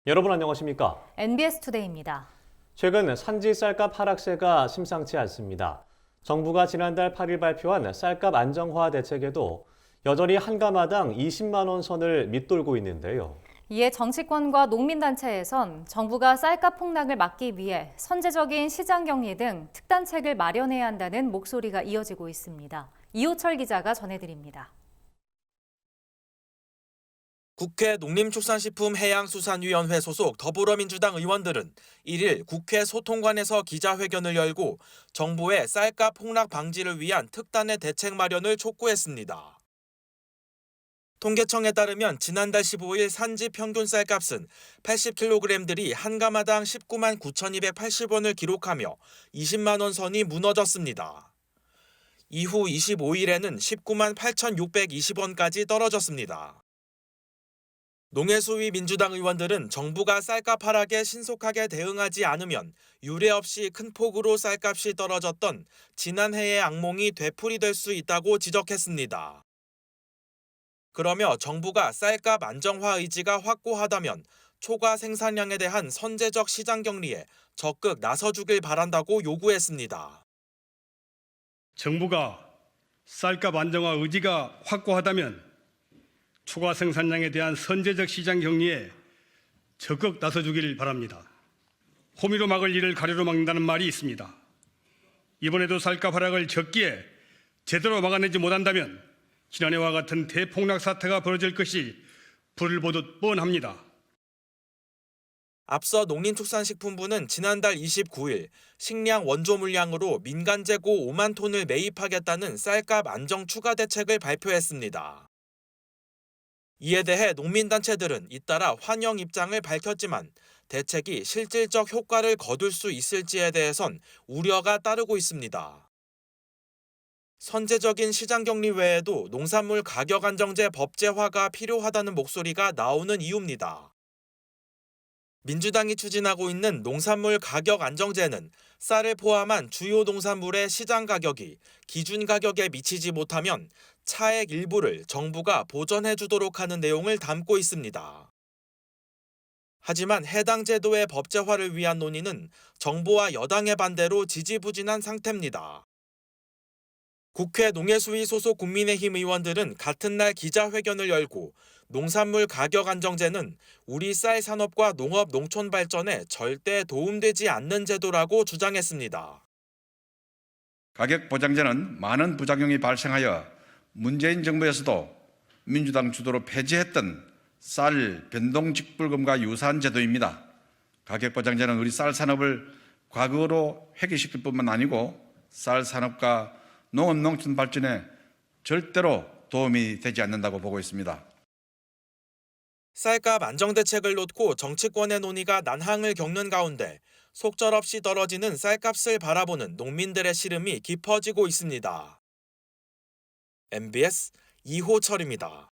여러분 안녕하십니까? NBS 투데이입니다. 최근 산지 쌀값 하락세가 심상치 않습니다. 정부가 지난달 8일 발표한 쌀값 안정화 대책에도 여전히 한 가마당 20만 원 선을 밑돌고 있는데요. 이에 정치권과 농민단체에선 정부가 쌀값 폭락을 막기 위해 선제적인 시장 격리 등 특단책을 마련해야 한다는 목소리가 이어지고 있습니다. 이호철 기자가 전해드립니다. 국회 농림축산식품해양수산위원회 소속 더불어민주당 의원들은 1일 국회 소통관에서 기자회견을 열고 정부의 쌀값 폭락 방지를 위한 특단의 대책 마련을 촉구했습니다. 통계청에 따르면 지난달 15일 산지 평균 쌀값은 80kg들이 한 가마당 19만 9,280원을 기록하며 20만 원 선이 무너졌습니다. 이후 25일에는 19만 8,620원까지 떨어졌습니다. 농해수위 민주당 의원들은 정부가 쌀값 하락에 신속하게 대응하지 않으면 유례 없이 큰 폭으로 쌀값이 떨어졌던 지난해의 악몽이 되풀이될 수 있다고 지적했습니다. 그러며 정부가 쌀값 안정화 의지가 확고하다면 초과 생산량에 대한 선제적 시장 격리에 적극 나서주길 바란다고 요구했습니다. 정부가 쌀값 안정화 의지가 확고하다면 초과 생산량에 대한 선제적 시장 격리에 적극 나서주길 바랍니다. 호미로 막을 일을 가래로 막는다는 말이 있습니다. 이번에도 쌀값 하락을 적기에 제대로 막아내지 못한다면 지난해와 같은 대폭락 사태가 벌어질 것이 불을 보듯 뻔합니다. 앞서 농림축산식품부는 지난달 29일 식량 원조 물량으로 민간 재고 5만 톤을 매입하겠다는 쌀값 안정 추가 대책을 발표했습니다. 이에 대해 농민단체들은 잇따라 환영 입장을 밝혔지만 대책이 실질적 효과를 거둘 수 있을지에 대해선 우려가 따르고 있습니다. 선제적인 시장 격리 외에도 농산물 가격 안정제 법제화가 필요하다는 목소리가 나오는 이유입니다. 민주당이 추진하고 있는 농산물 가격 안정제는 쌀을 포함한 주요 농산물의 시장 가격이 기준 가격에 미치지 못하면 차액 일부를 정부가 보전해 주도록 하는 내용을 담고 있습니다. 하지만 해당 제도의 법제화를 위한 논의는 정부와 여당의 반대로 지지부진한 상태입니다. 국회 농해수위 소속 국민의힘 의원들은 같은 날 기자회견을 열고 농산물 가격 안정제는 우리 쌀 산업과 농업 농촌 발전에 절대 도움되지 않는 제도라고 주장했습니다. 가격 보장제는 많은 부작용이 발생하여 문재인 정부에서도 민주당 주도로 폐지했던 쌀 변동직불금과 유사한 제도입니다. 가격 보장제는 우리 쌀 산업을 과거로 회귀시킬 뿐만 아니고 쌀 산업과 농업 농촌 발전에 절대로 도움이 되지 않는다고 보고 있습니다. 쌀값 안정 대책을 놓고 정치권의 논의가 난항을 겪는 가운데 속절없이 떨어지는 쌀값을 바라보는 농민들의 시름이 깊어지고 있습니다. MBS 이호철입니다.